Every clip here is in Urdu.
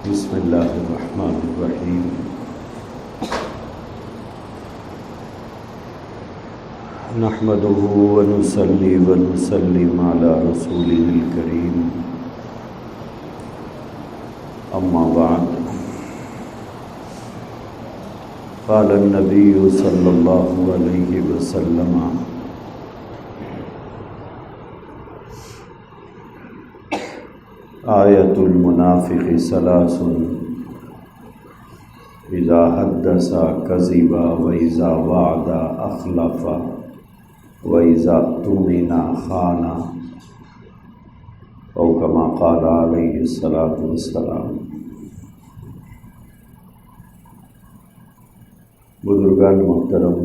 بسم اللہ الرحمن الرحیم۔ نحمده ونصلی ونسلم علی رسوله الکریم، اما بعد، قال النبی صلی اللہ علیہ وسلم: آیت المنافق ثلاث، اذا حدث کذب واذا وعد اخلف واذا اؤتمن خان، او کما قال علیہ الصلاۃ والسلام۔ بزرگان محترم،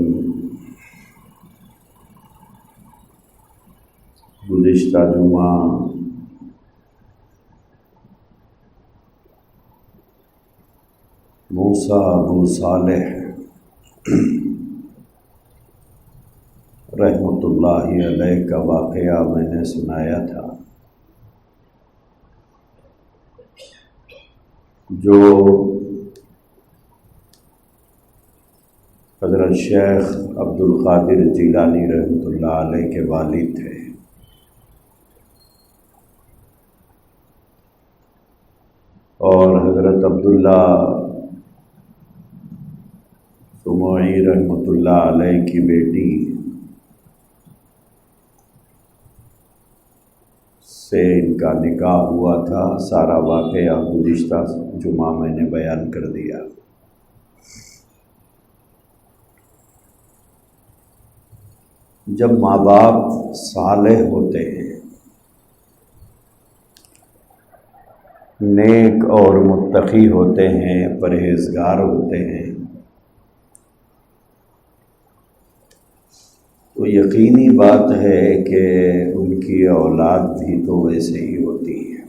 گزشتہ جمعہ موسیٰ ابو صالح رحمۃ اللہ علیہ کا واقعہ میں نے سنایا تھا، جو حضرت شیخ عبد القادر جیلانی رحمۃ اللہ علیہ کے والد تھے، اور حضرت عبداللہ سموعی رحمۃ اللہ علیہ کی بیٹی سے ان کا نکاح ہوا تھا۔ سارا واقعہ گزشتہ جمعہ میں نے بیان کر دیا۔ جب ماں باپ صالح ہوتے ہیں، نیک اور متقی ہوتے ہیں، پرہیزگار ہوتے ہیں، تو یقینی بات ہے کہ ان کی اولاد بھی تو ویسے ہی ہوتی ہے۔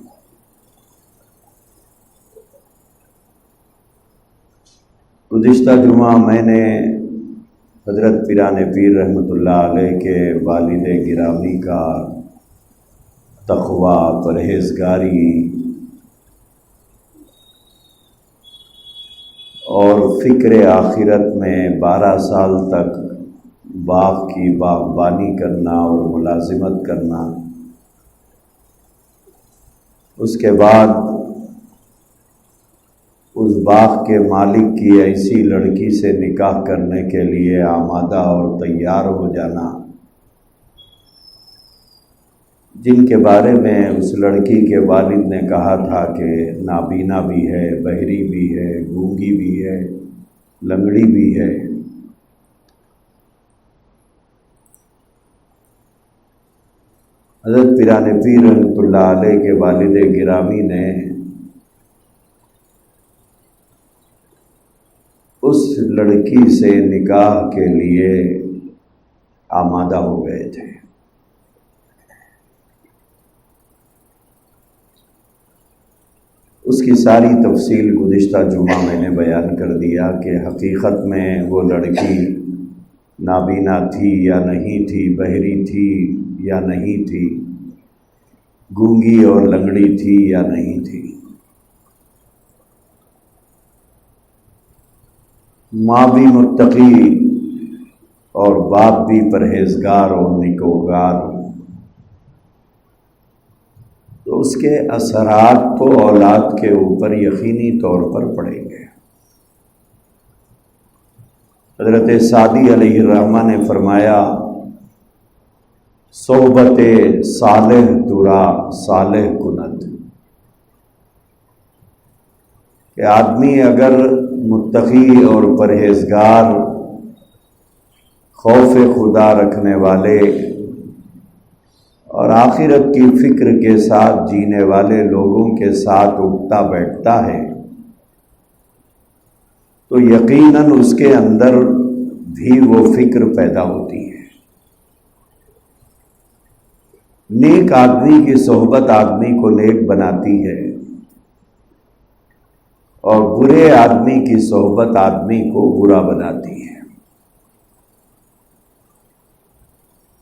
گزشتہ جمعہ میں نے حضرت پیران پیر رحمۃ اللہ علیہ کے والد گرامی کا تقویٰ، پرہیزگاری اور فکر آخرت میں 12 سال تک باغ کی باغبانی کرنا اور ملازمت کرنا، اس کے بعد اس باغ کے مالک کی ایسی لڑکی سے نکاح کرنے کے لیے آمادہ اور تیار ہو جانا، جن کے بارے میں اس لڑکی کے والد نے کہا تھا کہ نابینا بھی ہے، بہری بھی ہے، گونگی بھی ہے، لنگڑی بھی ہے۔ حضرت پیران پیر رحمۃ اللہ علیہ کے والد گرامی نے اس لڑکی سے نکاح کے لیے آمادہ ہو گئے تھے۔ اس کی ساری تفصیل گزشتہ جمعہ میں نے بیان کر دیا کہ حقیقت میں وہ لڑکی نابینا تھی یا نہیں تھی، بہری تھی یا نہیں تھی، گونگی اور لنگڑی تھی یا نہیں تھی۔ ماں بھی متقی اور باپ بھی پرہیزگار اور نیکوکار، تو اس کے اثرات تو اولاد کے اوپر یقینی طور پر پڑیں گے۔ حضرت سعدی علیہ الرحمہ نے فرمایا: صحبت صالح ترا صالح کند، کہ آدمی اگر متقی اور پرہیزگار، خوف خدا رکھنے والے اور آخرت کی فکر کے ساتھ جینے والے لوگوں کے ساتھ اٹھتا بیٹھتا ہے، تو یقیناً اس کے اندر بھی وہ فکر پیدا ہوتی ہے۔ نیک آدمی کی صحبت آدمی کو نیک بناتی ہے، اور برے آدمی کی صحبت آدمی کو برا بناتی ہے۔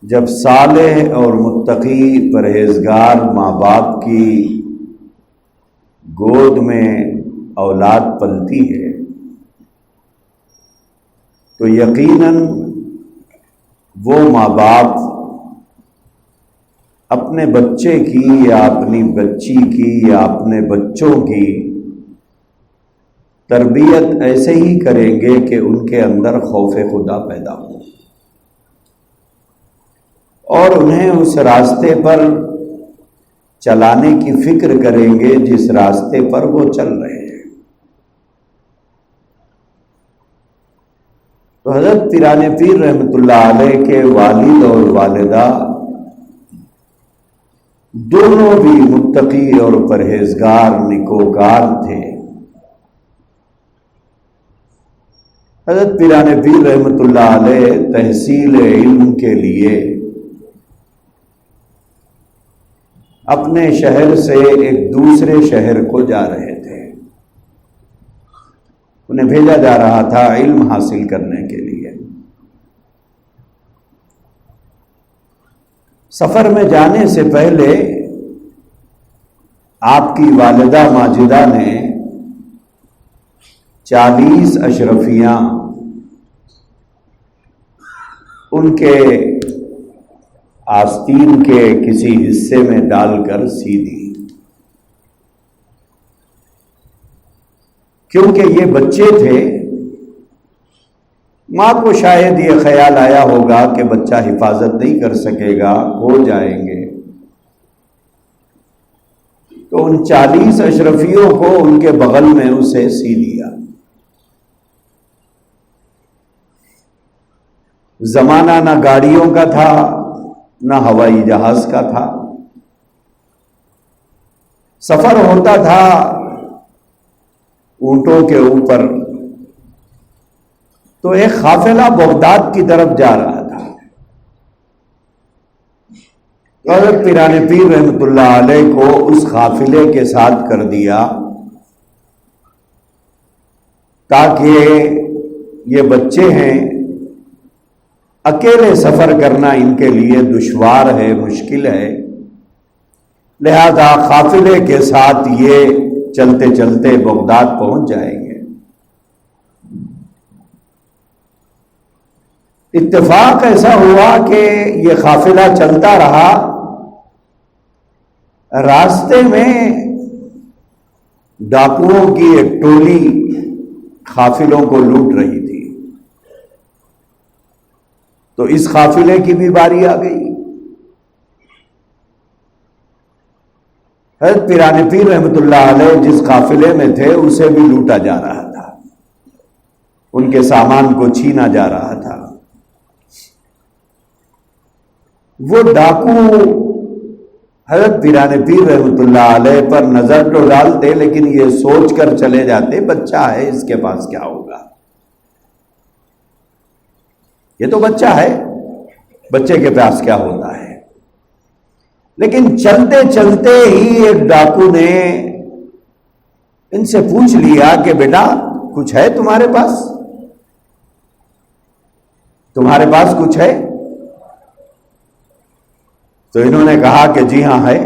جب صالح اور متقی پرہیزگار ماں باپ کی گود میں اولاد پلتی ہے تو یقیناً وہ ماں باپ اپنے بچے کی یا اپنی بچی کی یا اپنے بچوں کی تربیت ایسے ہی کریں گے کہ ان کے اندر خوف خدا پیدا ہو اور انہیں اس راستے پر چلانے کی فکر کریں گے جس راستے پر وہ چل رہے ہیں۔ تو حضرت پیران پیر رحمۃ اللہ علیہ کے والد اور والدہ دونوں بھی متقی اور پرہیزگار نیکوکار تھے۔ حضرت پیران پیر رحمۃ اللہ علیہ تحصیل علم کے لیے اپنے شہر سے ایک دوسرے شہر کو جا رہے تھے، انہیں بھیجا جا رہا تھا علم حاصل کرنے کے لیے۔ سفر میں جانے سے پہلے آپ کی والدہ ماجدہ نے 40 اشرفیاں ان کے آستین کے کسی حصے میں ڈال کر سی دی، کیونکہ یہ بچے تھے۔ ماں کو شاید یہ خیال آیا ہوگا کہ بچہ حفاظت نہیں کر سکے گا، ہو جائیں گے، تو ان 40 اشرفیوں کو ان کے بغل میں اسے سی دیا۔ زمانہ نہ گاڑیوں کا تھا نہ ہوائی جہاز کا تھا، سفر ہوتا تھا اونٹوں کے اوپر۔ تو ایک قافلہ بغداد کی طرف جا رہا تھا۔ حضرت پیران پیر رحمۃ اللہ علیہ کو اس قافلے کے ساتھ کر دیا تاکہ یہ بچے ہیں، اکیلے سفر کرنا ان کے لیے دشوار ہے، مشکل ہے، لہذا قافلے کے ساتھ یہ چلتے چلتے بغداد پہنچ جائیں گے۔ اتفاق ایسا ہوا کہ یہ قافلہ چلتا رہا، راستے میں ڈاکوؤں کی ایک ٹولی قافلوں کو لوٹ رہی تھی، تو اس قافلے کی بھی باری آ گئی۔ حضرت پیران پیر رحمۃ اللہ علیہ جس قافلے میں تھے اسے بھی لوٹا جا رہا تھا، ان کے سامان کو چھینا جا رہا تھا۔ وہ ڈاکو حضرت پیران پیر رحمۃ اللہ علیہ پر نظر تو ڈالتے، لیکن یہ سوچ کر چلے جاتے بچہ ہے، اس کے پاس کیا ہوگا، یہ تو بچہ ہے، بچے کے پاس کیا ہوتا ہے۔ لیکن چلتے چلتے ہی ایک ڈاکو نے ان سے پوچھ لیا کہ بیٹا کچھ ہے تمہارے پاس، تمہارے پاس کچھ ہے؟ تو انہوں نے کہا کہ جی ہاں ہے۔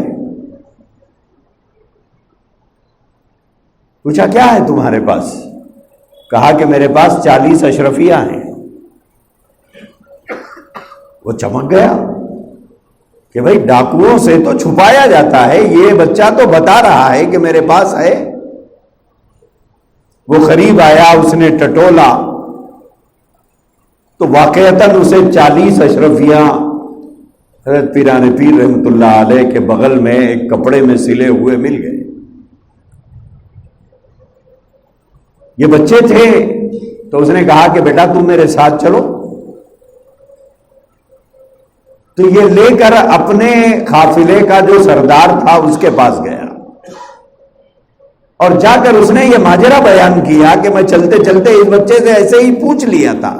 پوچھا کیا ہے تمہارے پاس؟ کہا کہ میرے پاس 40 اشرفیاں ہیں۔ وہ چمک گیا کہ بھائی ڈاکوؤں سے تو چھپایا جاتا ہے، یہ بچہ تو بتا رہا ہے کہ میرے پاس ہے۔ وہ قریب آیا، اس نے ٹٹولا تو واقعتاً اسے 40 اشرفیاں حضرت پیران پیر رحمۃ اللہ علیہ کے بغل میں ایک کپڑے میں سلے ہوئے مل گئے۔ یہ بچے تھے تو اس نے کہا کہ بیٹا تم میرے ساتھ چلو۔ تو یہ لے کر اپنے قافلے کا جو سردار تھا اس کے پاس گیا اور جا کر اس نے یہ ماجرا بیان کیا کہ میں چلتے چلتے اس بچے سے ایسے ہی پوچھ لیا تھا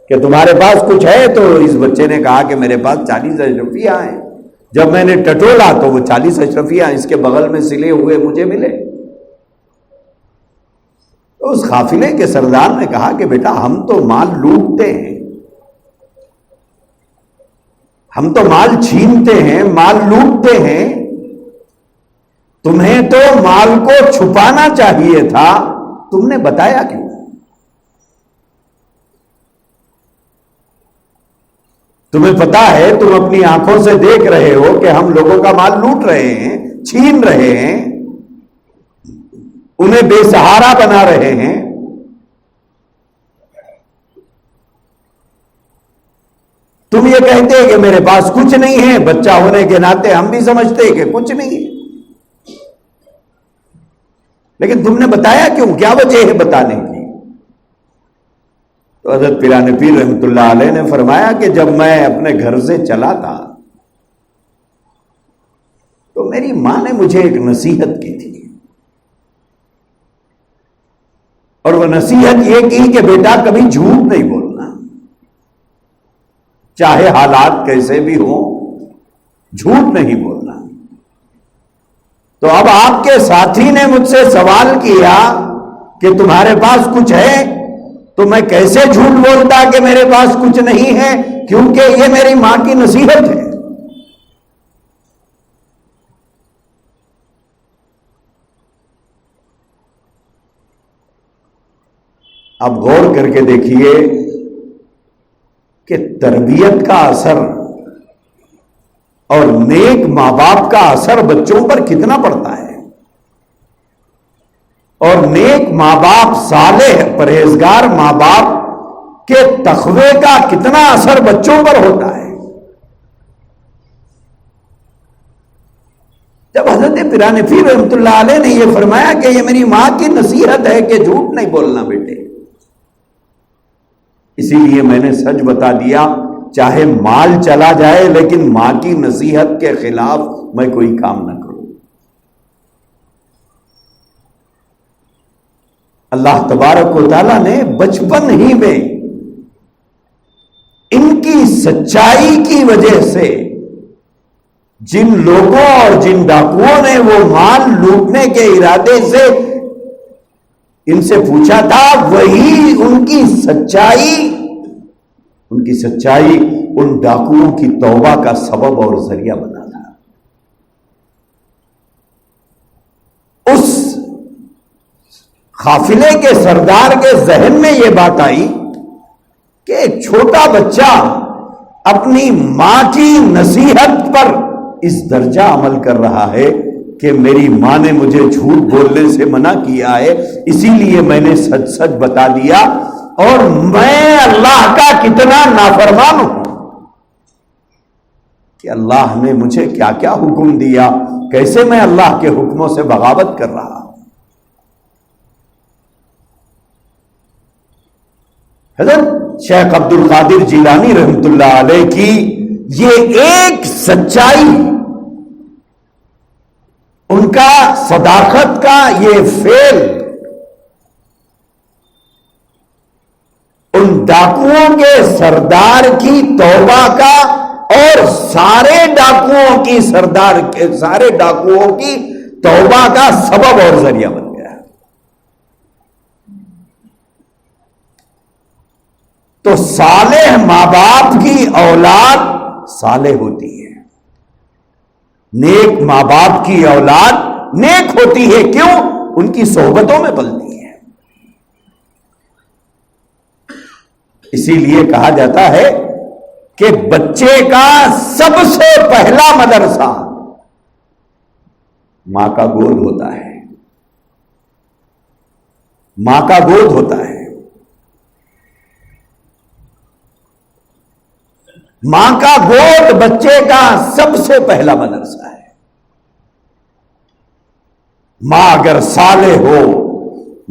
کہ تمہارے پاس کچھ ہے، تو اس بچے نے کہا کہ میرے پاس 40 اشرفیاں ہیں۔ جب میں نے ٹٹولا تو وہ 40 اشرفیاں اس کے بغل میں سلے ہوئے مجھے ملے۔ تو اس قافلے کے سردار نے کہا کہ بیٹا ہم تو مال لوٹتے ہیں، ہم تو مال چھینتے ہیں، مال لوٹتے ہیں، تمہیں تو مال کو چھپانا چاہیے تھا، تم نے بتایا کیوں؟ تمہیں پتا ہے، تم اپنی آنکھوں سے دیکھ رہے ہو کہ ہم لوگوں کا مال لوٹ رہے ہیں، چھین رہے ہیں، انہیں بے سہارا بنا رہے ہیں۔ تم یہ کہتے کہ میرے پاس کچھ نہیں ہے، بچہ ہونے کے ناطے ہم بھی سمجھتے کہ کچھ نہیں ہے، لیکن تم نے بتایا کیوں؟ کیا وجہ ہے بتانے کی؟ تو حضرت پیران پیر رحمۃ اللہ علیہ نے فرمایا کہ جب میں اپنے گھر سے چلا تھا تو میری ماں نے مجھے ایک نصیحت کی تھی، اور وہ نصیحت یہ کی کہ بیٹا کبھی جھوٹ نہیں بولنا، چاہے حالات کیسے بھی ہوں، جھوٹ نہیں بولنا۔ تو اب آپ کے ساتھی نے مجھ سے سوال کیا کہ تمہارے پاس کچھ ہے، تو میں کیسے جھوٹ بولتا کہ میرے پاس کچھ نہیں ہے، کیونکہ یہ میری ماں کی نصیحت ہے۔ اب غور کر کے دیکھیے کہ تربیت کا اثر اور نیک ماں باپ کا اثر بچوں پر کتنا پڑتا ہے، اور نیک ماں باپ، صالح پرہیزگار ماں باپ کے تقوی کا کتنا اثر بچوں پر ہوتا ہے۔ جب حضرت پیران پیر رحمۃ اللہ علیہ نے یہ فرمایا کہ یہ میری ماں کی نصیحت ہے کہ جھوٹ نہیں بولنا بیٹے، اسی لیے میں نے سچ بتا دیا، چاہے مال چلا جائے لیکن ماں کی نصیحت کے خلاف میں کوئی کام نہ کروں۔ اللہ تبارک و تعالیٰ نے بچپن ہی میں ان کی سچائی کی وجہ سے جن لوگوں اور جن ڈاکوؤں نے وہ مال لوٹنے کے ارادے سے ان سے پوچھا تھا، وہی ان کی سچائی ان ڈاکوؤں کی توبہ کا سبب اور ذریعہ بنا تھا۔ اس قافلے کے سردار کے ذہن میں یہ بات آئی کہ ایک چھوٹا بچہ اپنی ماں کی نصیحت پر اس درجہ عمل کر رہا ہے کہ میری ماں نے مجھے جھوٹ بولنے سے منع کیا ہے، اسی لیے میں نے سچ سچ بتا دیا، اور میں اللہ کا کتنا نافرمان ہوں کہ اللہ نے مجھے کیا کیا حکم دیا، کیسے میں اللہ کے حکموں سے بغاوت کر رہا ہوں۔ حضرت شیخ عبد القادر جیلانی رحمۃ اللہ علیہ کی یہ ایک سچائی، ان کا صداقت کا یہ فعل ان ڈاکوؤں کے سردار کی توبہ کا اور سارے ڈاکوؤں کی توبہ کا سبب اور ذریعہ بن گیا۔ تو صالح ماں باپ کی اولاد صالح ہوتی ہے، نیک ماں باپ کی اولاد نیک ہوتی ہے، کیوں؟ ان کی صحبتوں میں پلتی ہے۔ اسی لیے کہا جاتا ہے کہ بچے کا سب سے پہلا مدرسہ ماں کا گود ہوتا ہے، ماں کا گود ہوتا ہے۔ ماں کا گود بچے کا سب سے پہلا مدرسہ ہے۔ ماں اگر صالح ہو،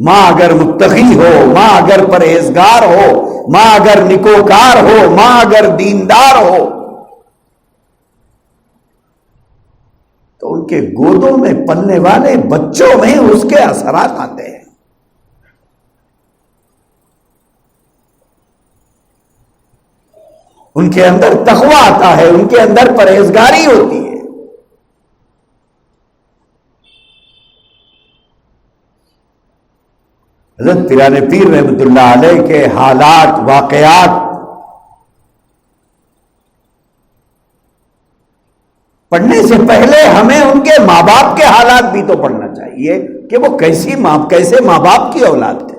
ماں اگر متقی ہو، ماں اگر پرہیزگار ہو، ماں اگر نیکوکار ہو، ماں اگر دیندار ہو، تو ان کے گودوں میں پلنے والے بچوں میں اس کے اثرات آتے ہیں۔ ان کے اندر تقوی آتا ہے، ان کے اندر پرہیزگاری ہوتی ہے۔ حضرت پیران پیر رحمۃ اللہ علیہ کے حالات، واقعات پڑھنے سے پہلے ہمیں ان کے ماں باپ کے حالات بھی تو پڑھنا چاہیے کہ وہ کیسے ماں باپ کی اولاد تھے.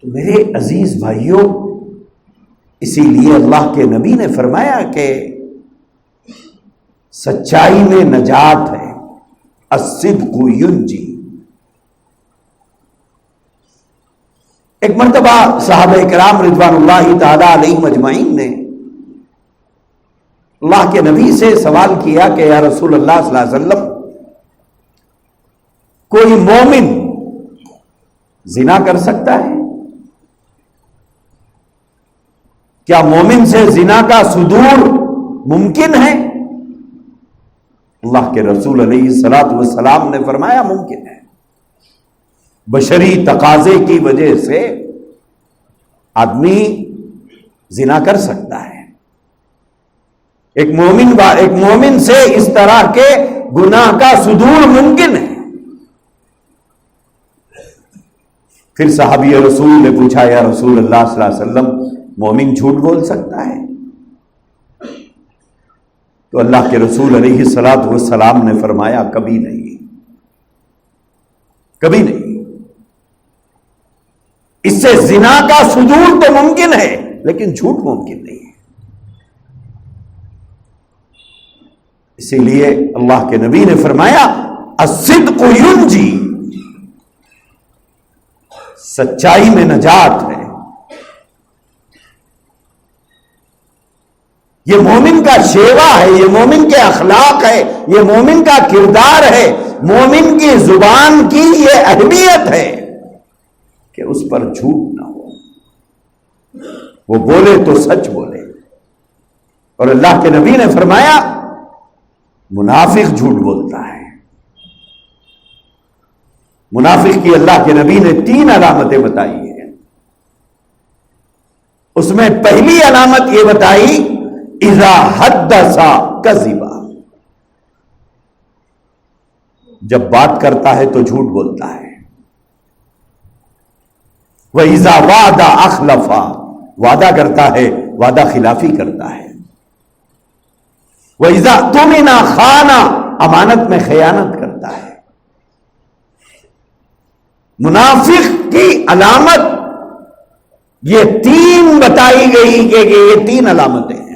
تو میرے عزیز بھائیوں، اسی لیے اللہ کے نبی نے فرمایا کہ سچائی میں نجات ہے، الصدق ینجی. ایک مرتبہ صحابہ کرام رضوان اللہ تعالی علیہم اجمعین نے اللہ کے نبی سے سوال کیا کہ یا رسول اللہ صلی اللہ علیہ وسلم، کوئی مومن زنا کر سکتا ہے؟ کیا مومن سے زنا کا صدور ممکن ہے؟ اللہ کے رسول علیہ الصلوۃ والسلام نے فرمایا ممکن ہے. بشری تقاضے کی وجہ سے آدمی زنا کر سکتا ہے. ایک مومن سے اس طرح کے گناہ کا صدور ممکن ہے. پھر صحابی رسول نے پوچھا یا رسول اللہ صلی اللہ علیہ وسلم، مومن جھوٹ بول سکتا ہے؟ تو اللہ کے رسول علیہ الصلوۃ والسلام نے فرمایا کبھی نہیں، کبھی نہیں. اس سے زنا کا صدور تو ممکن ہے لیکن جھوٹ ممکن نہیں ہے. اسی لیے اللہ کے نبی نے فرمایا الصدق ینجی، سچائی میں نجات ہے. یہ مومن کا شیوا ہے، یہ مومن کے اخلاق ہے، یہ مومن کا کردار ہے، مومن کی زبان کی یہ اہمیت ہے کہ اس پر جھوٹ نہ ہو، وہ بولے تو سچ بولے. اور اللہ کے نبی نے فرمایا منافق جھوٹ بولتا ہے. منافق کی اللہ کے نبی نے 3 علامتیں بتائی ہیں. اس میں پہلی علامت یہ بتائی اذا حدث کذبا، جب بات کرتا ہے تو جھوٹ بولتا ہے. وَإِذَا وَعَدَ أَخْلَفَ، وعدہ کرتا ہے وعدہ خلافی کرتا ہے. وَإِذَا اؤْتُمِنَ خَانَ، امانت میں خیانت کرتا ہے. منافق کی علامت یہ 3 بتائی گئی کہ یہ 3 علامتیں ہیں،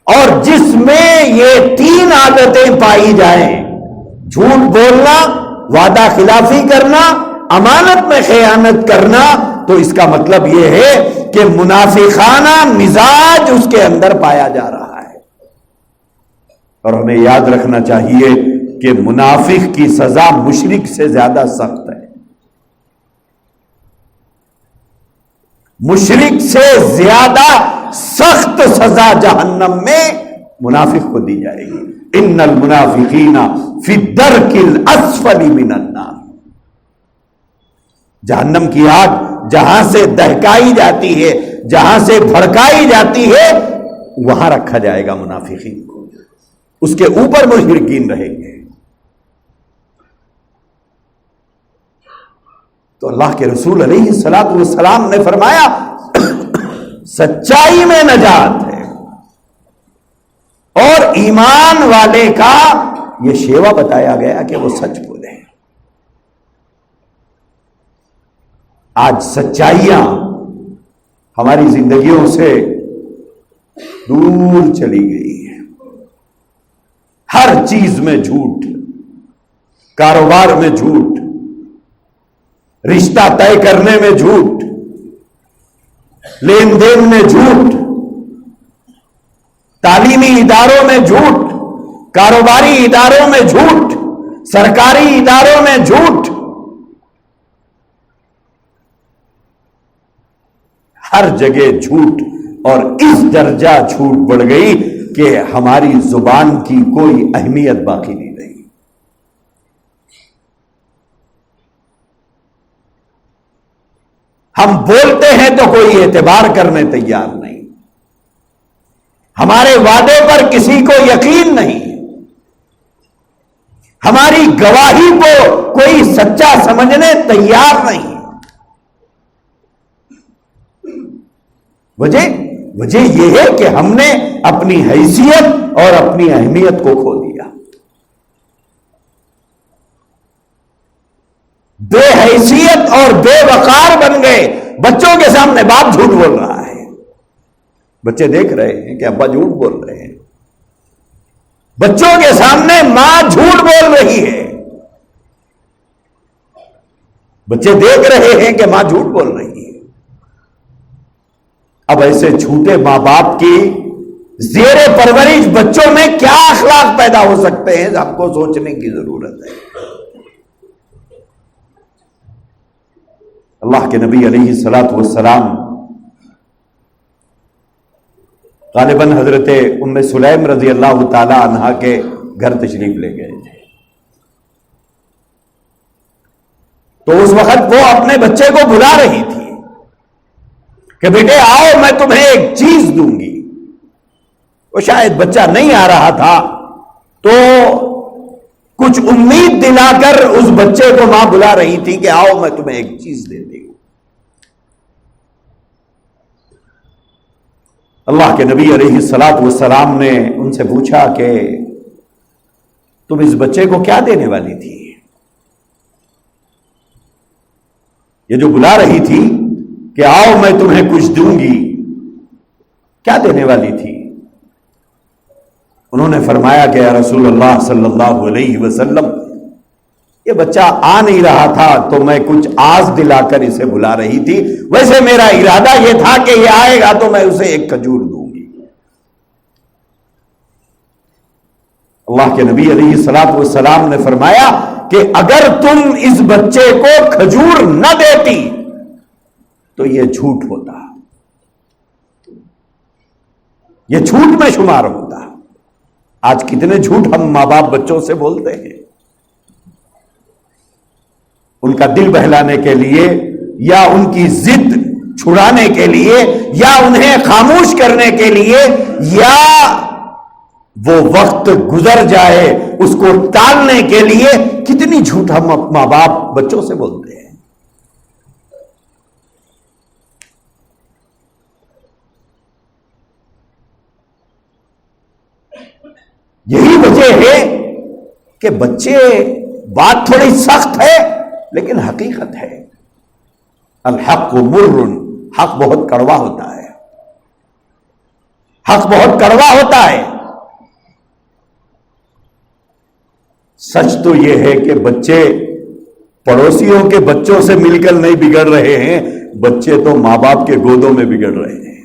اور جس میں یہ 3 عادتیں پائی جائیں، جھوٹ بولنا، وعدہ خلافی کرنا، امانت میں خیانت کرنا، تو اس کا مطلب یہ ہے کہ منافقانہ مزاج اس کے اندر پایا جا رہا ہے. اور ہمیں یاد رکھنا چاہیے کہ منافق کی سزا مشرک سے زیادہ سخت ہے. مشرک سے زیادہ سخت سزا جہنم میں منافق کو دی جائے گی. ان المنافقین فی الدرک الاسفل من النار، جہنم کی آگ جہاں سے دہکائی جاتی ہے، جہاں سے بھڑکائی جاتی ہے، وہاں رکھا جائے گا منافقین کو، اس کے اوپر مشرکین رہیں گے. تو اللہ کے رسول علیہ الصلوۃ والسلام نے فرمایا سچائی میں نجات ہے. اور ایمان والے کا یہ شیوا بتایا گیا کہ وہ سچ بولے. آج سچائیاں ہماری زندگیوں سے دور چلی گئی ہیں. ہر چیز میں جھوٹ، کاروبار میں جھوٹ، رشتہ طے کرنے میں جھوٹ، لین دین میں جھوٹ، تعلیمی اداروں میں جھوٹ، کاروباری اداروں میں جھوٹ، سرکاری اداروں میں جھوٹ. ہر جگہ جھوٹ، اور اس درجہ جھوٹ بڑھ گئی کہ ہماری زبان کی کوئی اہمیت باقی نہیں رہی. ہم بولتے ہیں تو کوئی اعتبار کرنے تیار نہیں، ہمارے وعدے پر کسی کو یقین نہیں، ہماری گواہی کو کوئی سچا سمجھنے تیار نہیں. وجہ یہ ہے کہ ہم نے اپنی حیثیت اور اپنی اہمیت کو کھو دیا. بے حیثیت اور بے وقار بن گئے. بچوں کے سامنے باپ جھوٹ بول رہا ہے. بچے دیکھ رہے ہیں کہ ابا جھوٹ بول رہے ہیں. بچوں کے سامنے ماں جھوٹ بول رہی ہے. بچے دیکھ رہے ہیں کہ ماں جھوٹ بول رہی ہے. اب ایسے جھوٹے ماں باپ کی زیر پرورش بچوں میں کیا اخلاق پیدا ہو سکتے ہیں، آپ کو سوچنے کی ضرورت ہے. اللہ کے نبی علیہ الصلوۃ والسلام غالباً حضرت ام سلیم رضی اللہ تعالی عنہا کے گھر تشریف لے گئے تھے. تو اس وقت وہ اپنے بچے کو بلا رہی تھی کہ بیٹے آؤ میں تمہیں ایک چیز دوں گی. وہ شاید بچہ نہیں آ رہا تھا تو کچھ امید دلا کر اس بچے کو ماں بلا رہی تھی کہ آؤ میں تمہیں ایک چیز دے دوں. اللہ کے نبی علیہ الصلوۃ والسلام نے ان سے پوچھا کہ تم اس بچے کو کیا دینے والی تھی؟ یہ جو بلا رہی تھی کہ آؤ میں تمہیں کچھ دوں گی، کیا دینے والی تھی؟ انہوں نے فرمایا کہ یا رسول اللہ صلی اللہ علیہ وسلم، یہ بچہ آ نہیں رہا تھا تو میں کچھ آس دلا کر اسے بلا رہی تھی. ویسے میرا ارادہ یہ تھا کہ یہ آئے گا تو میں اسے ایک کھجور دوں گی. اللہ کے نبی علیہ الصلوۃ والسلام نے فرمایا کہ اگر تم اس بچے کو کھجور نہ دیتی تو یہ جھوٹ ہوتا، یہ جھوٹ میں شمار ہوتا. آج کتنے جھوٹ ہم ماں باپ بچوں سے بولتے ہیں، ان کا دل بہلانے کے لیے یا ان کی ضد چھڑانے کے لیے یا انہیں خاموش کرنے کے لیے یا وہ وقت گزر جائے اس کو ٹالنے کے لیے. کتنی جھوٹ ہم ماں باپ بچوں سے بولتے ہیں. یہی وجہ ہے کہ بچے، بات تھوڑی سخت ہے لیکن حقیقت ہے. الحق مر، حق بہت کڑوا ہوتا ہے. حق بہت کڑوا ہوتا ہے. سچ تو یہ ہے کہ بچے پڑوسیوں کے بچوں سے مل کر نہیں بگڑ رہے ہیں، بچے تو ماں باپ کے گودوں میں بگڑ رہے ہیں،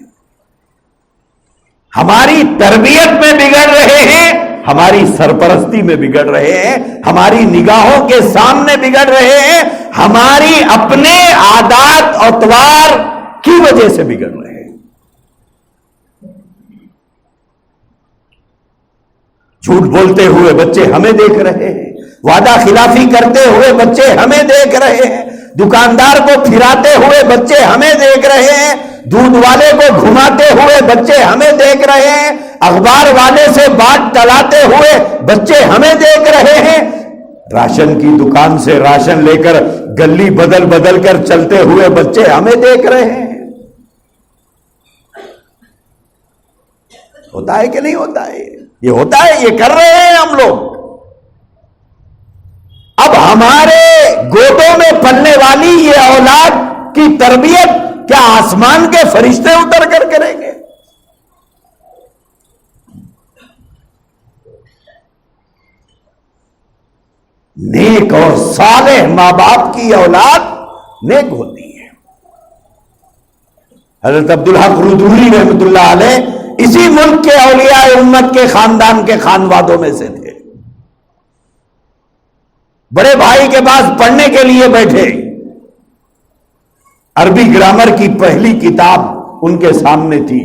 ہماری تربیت میں بگڑ رہے ہیں، ہماری سرپرستی میں بگڑ رہے ہیں، ہماری نگاہوں کے سامنے بگڑ رہے ہیں، ہماری اپنے عادات اور اطوار کی وجہ سے بگڑ رہے ہیں. جھوٹ بولتے ہوئے بچے ہمیں دیکھ رہے ہیں، وعدہ خلافی کرتے ہوئے بچے ہمیں دیکھ رہے ہیں، دکاندار کو پھراتے ہوئے بچے ہمیں دیکھ رہے ہیں، دودھ والے کو گھماتے ہوئے بچے ہمیں دیکھ رہے ہیں، اخبار والے سے بات ٹلاتے ہوئے بچے ہمیں دیکھ رہے ہیں، راشن کی دکان سے راشن لے کر گلی بدل بدل کر چلتے ہوئے بچے ہمیں دیکھ رہے ہیں. ہوتا ہے کہ نہیں ہوتا ہے؟ یہ ہوتا ہے، یہ کر رہے ہیں ہم لوگ. اب ہمارے گودوں میں پلنے والی یہ اولاد کی تربیت کیا آسمان کے فرشتے اتر کر کریں گے؟ نیک اور صالح ماں باپ کی اولاد نیک ہوتی ہے. حضرت عبدالحق رودوری رحمۃ اللہ علیہ اسی ملک کے اولیاء امت کے خاندان کے خانوادوں میں سے تھے. بڑے بھائی کے پاس پڑھنے کے لیے بیٹھے، عربی گرامر کی پہلی کتاب ان کے سامنے تھی.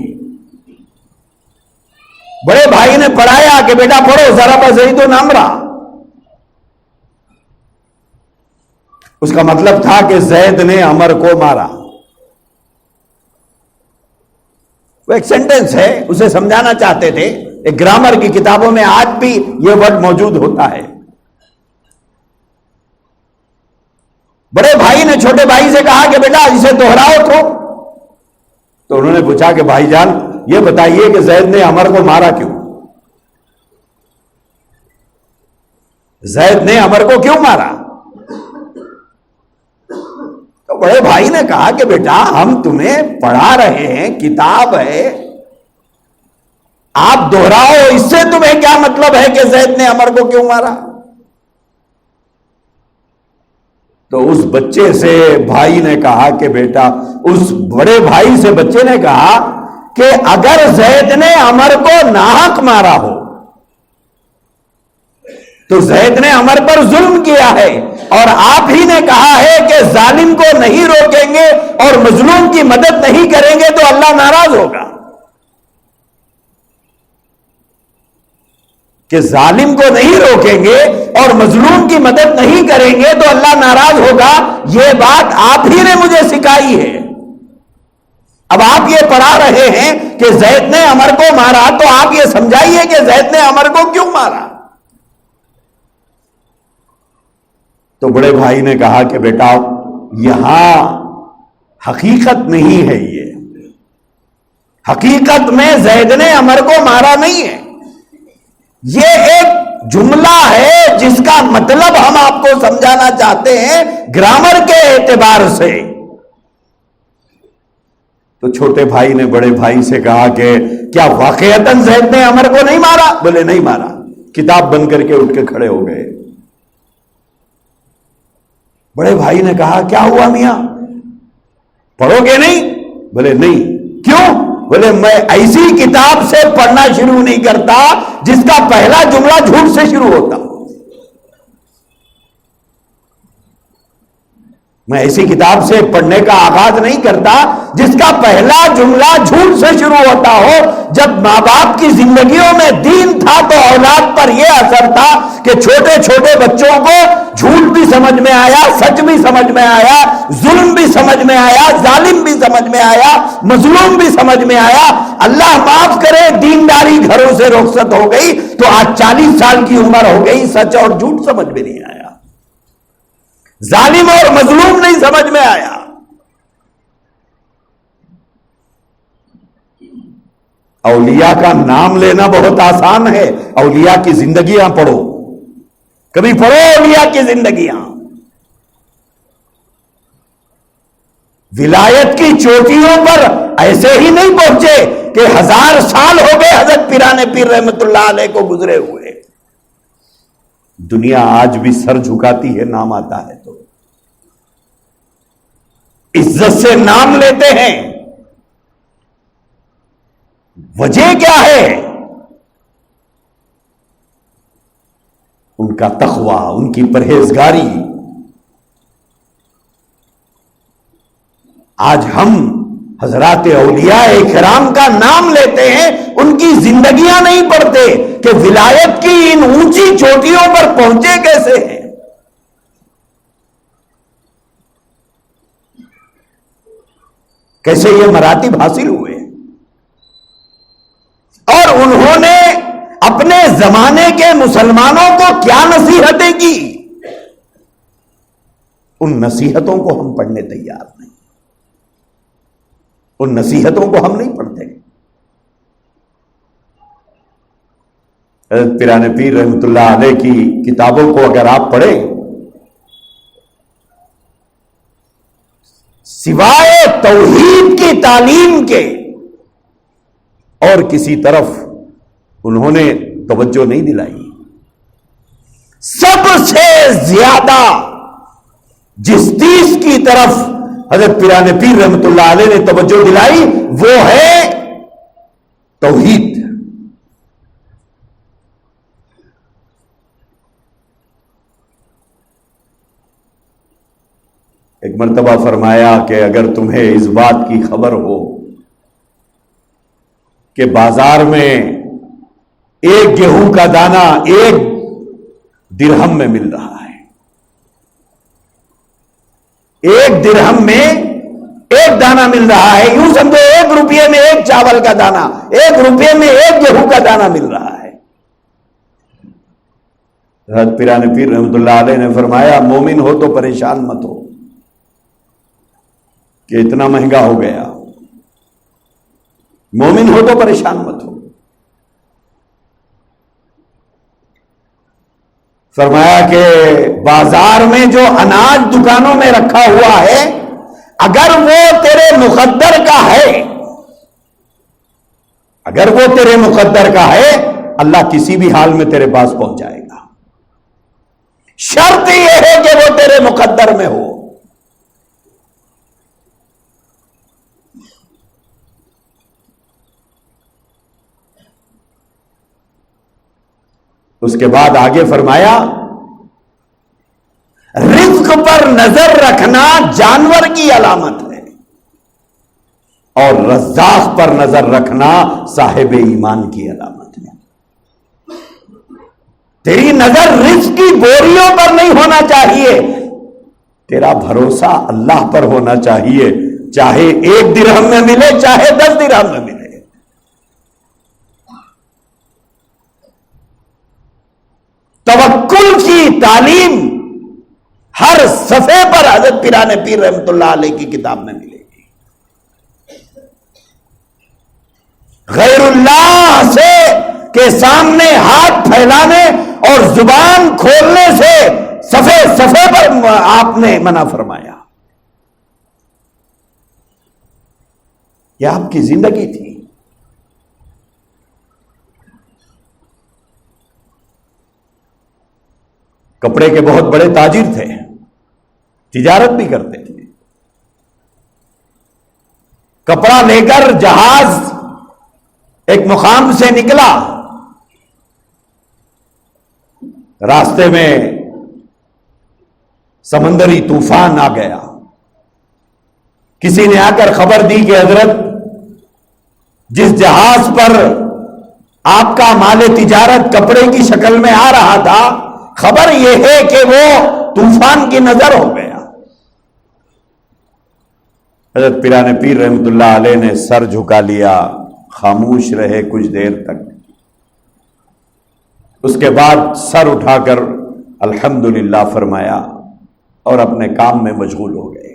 بڑے بھائی نے پڑھایا کہ بیٹا پڑھو، ضرب زید نمرہ. اس کا مطلب تھا کہ زید نے عمر کو مارا. وہ ایک سینٹنس ہے، اسے سمجھانا چاہتے تھے. ایک گرامر کی کتابوں میں آج بھی یہ ورڈ موجود ہوتا ہے. بڑے بھائی نے چھوٹے بھائی سے کہا کہ بیٹا اسے دوہراؤ تو. تو انہوں نے پوچھا کہ بھائی جان یہ بتائیے کہ زید نے عمر کو مارا کیوں؟ زید نے عمر کو کیوں مارا؟ تو بڑے بھائی نے کہا کہ بیٹا ہم تمہیں پڑھا رہے ہیں، کتاب ہے، آپ دہراؤ، اس سے تمہیں کیا مطلب ہے کہ زید نے عمر کو کیوں مارا؟ تو اس بچے سے بھائی نے کہا کہ بیٹا، اس بڑے بھائی سے بچے نے کہا کہ اگر زید نے عمر کو ناحق مارا ہو تو زید نے عمر پر ظلم کیا ہے، اور آپ ہی نے کہا ہے کہ ظالم کو نہیں روکیں گے اور مظلوم کی مدد نہیں کریں گے تو اللہ ناراض ہوگا، کہ ظالم کو نہیں روکیں گے اور مظلوم کی مدد نہیں کریں گے تو اللہ ناراض ہوگا۔ یہ بات آپ ہی نے مجھے سکھائی ہے۔ اب آپ یہ پڑھا رہے ہیں کہ زید نے عمر کو مارا، تو آپ یہ سمجھائیے کہ زید نے عمر کو کیوں مارا؟ تو بڑے بھائی نے کہا کہ بیٹا یہاں حقیقت نہیں ہے، یہ حقیقت میں زید نے عمر کو مارا نہیں ہے، یہ ایک جملہ ہے جس کا مطلب ہم آپ کو سمجھانا چاہتے ہیں گرامر کے اعتبار سے۔ تو چھوٹے بھائی نے بڑے بھائی سے کہا کہ کیا واقعتاً زید نے عمر کو نہیں مارا؟ بولے نہیں مارا۔ کتاب بند کر کے اٹھ کے کھڑے ہو گئے۔ بڑے بھائی نے کہا کیا ہوا میاں، پڑھو گے نہیں؟ بولے نہیں۔ کیوں؟ بولے میں ایسی کتاب سے پڑھنا شروع نہیں کرتا جس کا پہلا جملہ جھوٹ سے شروع ہوتا، میں ایسی کتاب سے پڑھنے کا آغاز نہیں کرتا جس کا پہلا جملہ جھوٹ سے شروع ہوتا ہو۔ جب ماں باپ کی زندگیوں میں دین تھا تو اولاد پر یہ اثر تھا کہ چھوٹے چھوٹے بچوں کو جھوٹ بھی سمجھ میں آیا، سچ بھی سمجھ میں آیا، ظلم بھی سمجھ میں آیا، ظالم بھی سمجھ میں آیا، مظلوم بھی سمجھ میں آیا۔ اللہ معاف کرے دینداری گھروں سے رخصت ہو گئی تو آج 40 سال کی عمر ہو گئی، سچ اور جھوٹ سمجھ میں نہیں آیا، ظالم اور مظلوم نہیں سمجھ میں آیا۔ اولیاء کا نام لینا بہت آسان ہے، اولیاء کی زندگیاں پڑھو، کبھی پڑھو اولیاء کی زندگیاں۔ ولایت کی چوٹیوں پر ایسے ہی نہیں پہنچے کہ 1000 سال ہو گئے حضرت پیران پیر رحمت اللہ علیہ کو گزرے ہوئے۔ دنیا آج بھی سر جھکاتی ہے نام آتا ہے تو، عزت سے نام لیتے ہیں۔ وجہ کیا ہے؟ ان کا تقوی، ان کی پرہیزگاری۔ آج ہم حضرات اولیاء کرام کا نام لیتے ہیں، ان کی زندگیاں نہیں پڑھتے کہ ولایت کی ان اونچی چوٹیوں پر پہنچے کیسے ہیں۔ کیسے یہ مراتب حاصل ہوئے، اور انہوں نے اپنے زمانے کے مسلمانوں کو کیا نصیحتیں کی، ان نصیحتوں کو ہم پڑھنے تیار نہیں، ان نصیحتوں کو ہم نہیں پڑھتے۔ حضرت پیران پیر رحمت اللہ علیہ کی کتابوں کو اگر آپ پڑھیں، سوائے توحید کی تعلیم کے اور کسی طرف انہوں نے توجہ نہیں دلائی۔ سب سے زیادہ جس چیز کی طرف حضرت پیران پیر رحمت اللہ علیہ نے توجہ دلائی وہ ہے توحید۔ ایک مرتبہ فرمایا کہ اگر تمہیں اس بات کی خبر ہو کہ بازار میں ایک گیہوں کا دانہ 1 درہم میں مل رہا ہے، 1 درہم میں 1 دانہ مل رہا ہے، یوں سمجھو 1 روپے میں 1 چاول کا دانہ، 1 روپے میں 1 گیہوں کا دانہ مل رہا ہے۔ حضرت پیران پیر رحمت اللہ علیہ نے فرمایا مومن ہو تو پریشان مت ہو کہ اتنا مہنگا ہو گیا، مومن ہو تو پریشان مت ہو۔ فرمایا کہ بازار میں جو اناج دکانوں میں رکھا ہوا ہے، اگر وہ تیرے مقدر کا ہے، اگر وہ تیرے مقدر کا ہے، اللہ کسی بھی حال میں تیرے پاس پہنچ جائے گا۔ شرط یہ ہے کہ وہ تیرے مقدر میں ہو۔ اس کے بعد آگے فرمایا، رزق پر نظر رکھنا جانور کی علامت ہے، اور رزاق پر نظر رکھنا صاحب ایمان کی علامت ہے۔ تیری نظر رزق کی بوریوں پر نہیں ہونا چاہیے، تیرا بھروسہ اللہ پر ہونا چاہیے، چاہے 1 درہم میں ملے چاہے 10 درہم میں ملے۔ توکل کی تعلیم ہر صفحے پر حضرت پیران پیر رحمت اللہ علیہ کی کتاب میں ملے گی۔ غیر اللہ سے کے سامنے ہاتھ پھیلانے اور زبان کھولنے سے صفحے پر آپ نے منع فرمایا۔ یہ آپ کی زندگی تھی۔ کپڑے کے بہت بڑے تاجر تھے، تجارت بھی کرتے تھے۔ کپڑا لے کر جہاز ایک مقام سے نکلا، راستے میں سمندری طوفان آ گیا۔ کسی نے آ کر خبر دی کہ حضرت، جس جہاز پر آپ کا مال تجارت کپڑے کی شکل میں آ رہا تھا، خبر یہ ہے کہ وہ طوفان کی نظر ہو گیا۔ حضرت پیران پیر رحمت اللہ علیہ نے سر جھکا لیا، خاموش رہے کچھ دیر تک۔ اس کے بعد سر اٹھا کر الحمدللہ فرمایا اور اپنے کام میں مشغول ہو گئے۔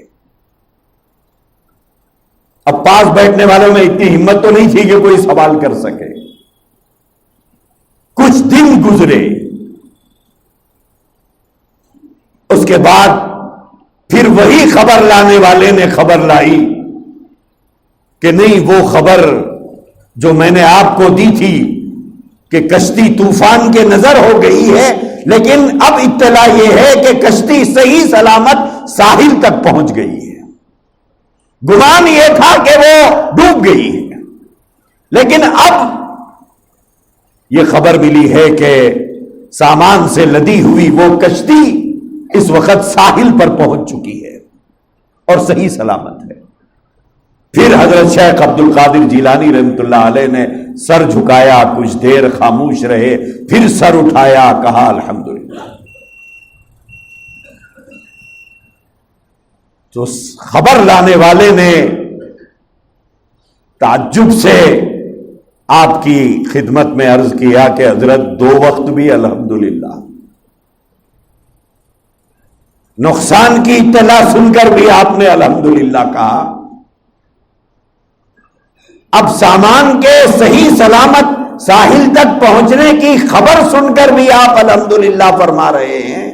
اب پاس بیٹھنے والوں میں اتنی ہمت تو نہیں تھی کہ کوئی سوال کر سکے۔ کچھ دن گزرے، اس کے بعد پھر وہی خبر لانے والے نے خبر لائی کہ نہیں، وہ خبر جو میں نے آپ کو دی تھی کہ کشتی طوفان کے نظر ہو گئی ہے، لیکن اب اطلاع یہ ہے کہ کشتی صحیح سلامت ساحل تک پہنچ گئی ہے۔ گمان یہ تھا کہ وہ ڈوب گئی ہے، لیکن اب یہ خبر ملی ہے کہ سامان سے لدی ہوئی وہ کشتی اس وقت ساحل پر پہنچ چکی ہے اور صحیح سلامت ہے۔ پھر حضرت شیخ عبد القادر جیلانی رحمت اللہ علیہ نے سر جھکایا، کچھ دیر خاموش رہے، پھر سر اٹھایا، کہا الحمدللہ۔ تو خبر لانے والے نے تعجب سے آپ کی خدمت میں عرض کیا کہ حضرت 2 وقت بھی الحمدللہ۔ نقصان کی اطلاع سن کر بھی آپ نے الحمدللہ کہا۔ اب سامان کے صحیح سلامت ساحل تک پہنچنے کی خبر سن کر بھی آپ الحمدللہ فرما رہے ہیں۔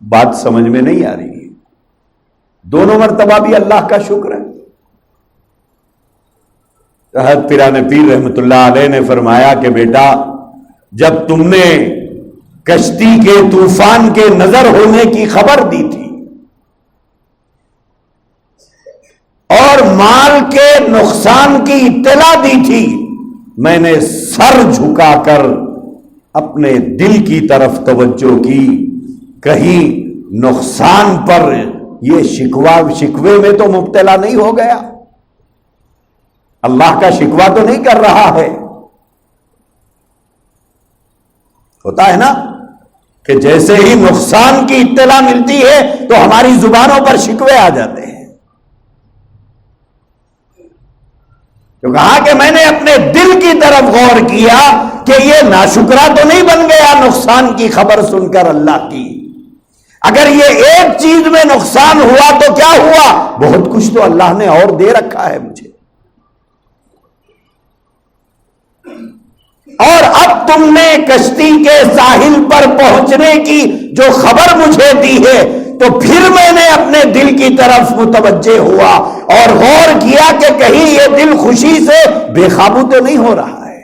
بات سمجھ میں نہیں آ رہی ہے؟ دونوں مرتبہ بھی اللہ کا شکر ہے۔ حضرت پیران پیر رحمت اللہ علیہ نے فرمایا کہ بیٹا، جب تم نے کشتی کے طوفان کے نظر ہونے کی خبر دی تھی اور مال کے نقصان کی اطلاع دی تھی، میں نے سر جھکا کر اپنے دل کی طرف توجہ کی، کہیں نقصان پر یہ شکوے میں تو مبتلا نہیں ہو گیا، اللہ کا شکوہ تو نہیں کر رہا ہے۔ ہوتا ہے نا کہ جیسے ہی نقصان کی اطلاع ملتی ہے تو ہماری زبانوں پر شکوے آ جاتے ہیں۔ تو کہا کہ میں نے اپنے دل کی طرف غور کیا کہ یہ ناشکرا تو نہیں بن گیا نقصان کی خبر سن کر اللہ کی، اگر یہ ایک چیز میں نقصان ہوا تو کیا ہوا؟ بہت کچھ تو اللہ نے اور دے رکھا ہے مجھے. اور اب تم نے کشتی کے ساحل پر پہنچنے کی جو خبر مجھے دی ہے تو پھر میں نے اپنے دل کی طرف متوجہ ہوا اور غور کیا کہ کہیں یہ دل خوشی سے بے قابو تو نہیں ہو رہا ہے،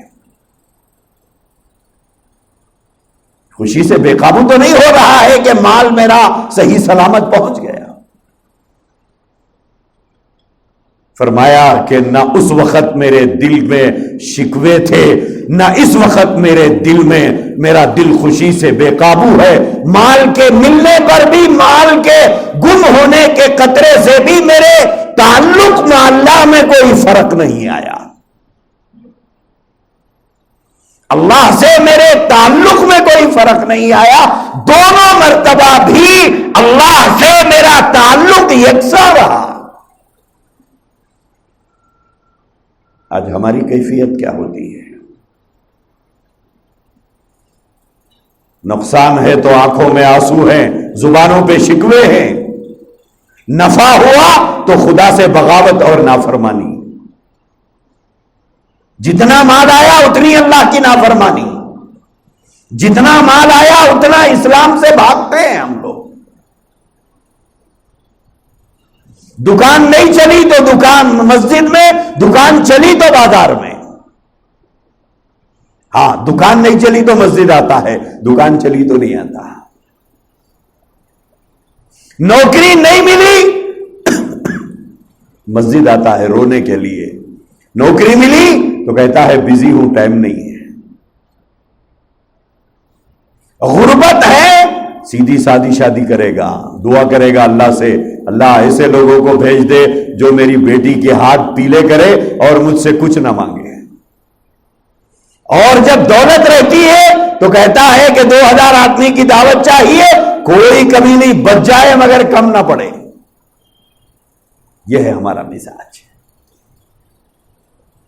خوشی سے بے قابو تو نہیں ہو رہا ہے کہ مال میرا صحیح سلامت پہنچ گیا. فرمایا کہ نہ اس وقت میرے دل میں شکوے تھے، نہ اس وقت میرے دل میں، میرا دل خوشی سے بے قابو ہے. مال کے ملنے پر بھی، مال کے گم ہونے کے قطرے سے بھی میرے تعلق میں اللہ میں کوئی فرق نہیں آیا. اللہ سے میرے تعلق میں کوئی فرق نہیں آیا. دونوں مرتبہ بھی اللہ سے میرا تعلق یکساں رہا. آج ہماری کیفیت کیا ہوتی ہے؟ نقصان ہے تو آنکھوں میں آنسو ہیں، زبانوں پہ شکوے ہیں. نفع ہوا تو خدا سے بغاوت اور نافرمانی. جتنا مال آیا اتنی اللہ کی نافرمانی، جتنا مال آیا اتنا اسلام سے بھاگتے ہیں ہم لوگ. دکان نہیں چلی تو دکان مسجد میں، دکان چلی تو بازار میں. ہاں، دکان نہیں چلی تو مسجد آتا ہے، دکان چلی تو نہیں آتا. نوکری نہیں ملی مسجد آتا ہے رونے کے لیے. نوکری ملی تو کہتا ہے بزی ہوں، ٹائم نہیں ہے. غربت ہے، سیدھی سادی شادی کرے گا، دعا کرے گا اللہ سے، اللہ ایسے لوگوں کو بھیج دے جو میری بیٹی کے ہاتھ پیلے کرے اور مجھ سے کچھ نہ مانگے. اور جب دولت رہتی ہے تو کہتا ہے کہ 2000 آدمی کی دعوت چاہیے، کوئی کمی نہیں، بچ جائے مگر کم نہ پڑے. یہ ہے ہمارا مزاج،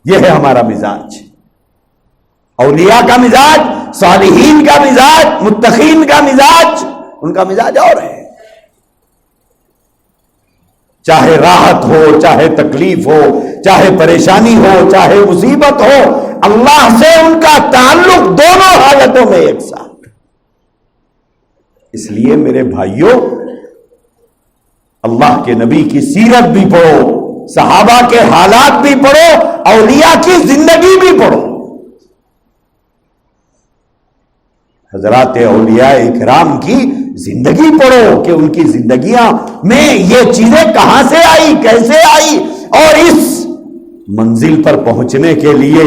یہ ہے ہمارا مزاج. اولیاء کا مزاج، صالحین کا مزاج، متقین کا مزاج، ان کا مزاج اور ہے. چاہے راحت ہو، چاہے تکلیف ہو، چاہے پریشانی ہو، چاہے مصیبت ہو، اللہ سے ان کا تعلق دونوں حالتوں میں ایک ساتھ. اس لیے میرے بھائیوں، اللہ کے نبی کی سیرت بھی پڑھو، صحابہ کے حالات بھی پڑھو، اولیاء کی زندگی بھی پڑھو. حضرات اولیاء اکرام کی زندگی پڑھو کہ ان کی زندگیاں میں یہ چیزیں کہاں سے آئی، کیسے آئی، اور اس منزل پر پہنچنے کے لیے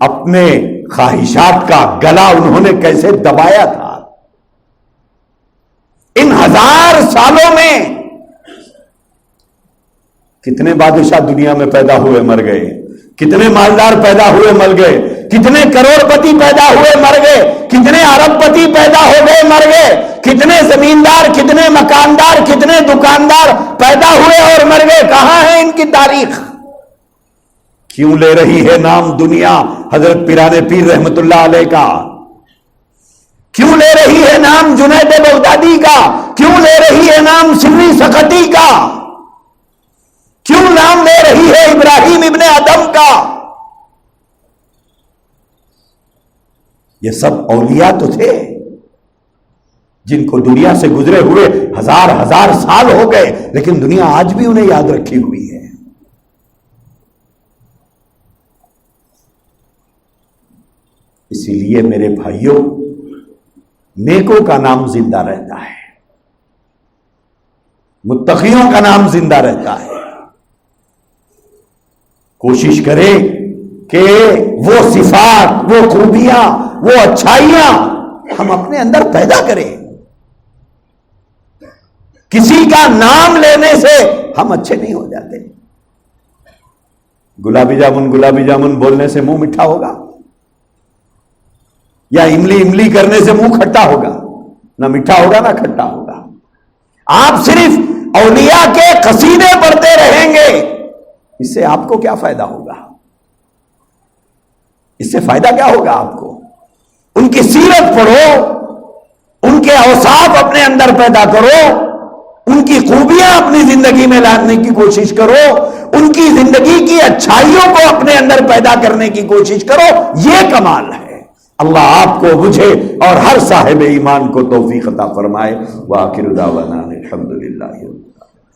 اپنے خواہشات کا گلا انہوں نے کیسے دبایا تھا. ان 1000 سالوں میں کتنے بادشاہ دنیا میں پیدا ہوئے مر گئے، کتنے مالدار پیدا ہوئے مر گئے، کتنے کروڑ پتی پیدا ہوئے مر گئے، کتنے ارب پتی پیدا ہو گئے مر گئے، کتنے زمیندار، کتنے مکاندار، کتنے دکاندار پیدا ہوئے اور مر گئے. کہاں ہے ان کی تاریخ؟ کیوں لے رہی ہے نام دنیا حضرت پیران پیر رحمت اللہ علیہ کا؟ کیوں لے رہی ہے نام جنید بغدادی کا؟ کیوں لے رہی ہے نام سری سختی کا؟ کیوں نام لے رہی ہے ابراہیم ابن ادم کا؟ یہ سب اولیاء تو تھے جن کو دنیا سے گزرے ہوئے 1000 سال ہو گئے، لیکن دنیا آج بھی انہیں یاد رکھی ہوئی ہے. اسی لیے میرے بھائیوں، نیکوں کا نام زندہ رہتا ہے، متقیوں کا نام زندہ رہتا ہے. کوشش کریں کہ وہ صفات، وہ خوبیاں، وہ اچھائیاں ہم اپنے اندر پیدا کریں. کسی کا نام لینے سے ہم اچھے نہیں ہو جاتے. گلابی جامن بولنے سے منہ میٹھا ہوگا، یا املی کرنے سے منہ کھٹا ہوگا؟ نہ میٹھا ہوگا نہ کھٹا ہوگا. آپ صرف اولیاء کے قصیدے پڑھتے رہیں گے، اس سے آپ کو کیا فائدہ ہوگا؟ اس سے فائدہ کیا ہوگا آپ کو؟ ان کی سیرت پڑھو، ان کے اوصاف اپنے اندر پیدا کرو، ان کی خوبیاں اپنی زندگی میں لانے کی کوشش کرو، ان کی زندگی کی اچھائیوں کو اپنے اندر پیدا کرنے کی کوشش کرو، یہ کمال ہے۔ اللہ آپ کو، مجھے اور ہر صاحب ایمان کو توفیق عطا فرمائے۔ وآخر دعوانا الحمدللہ۔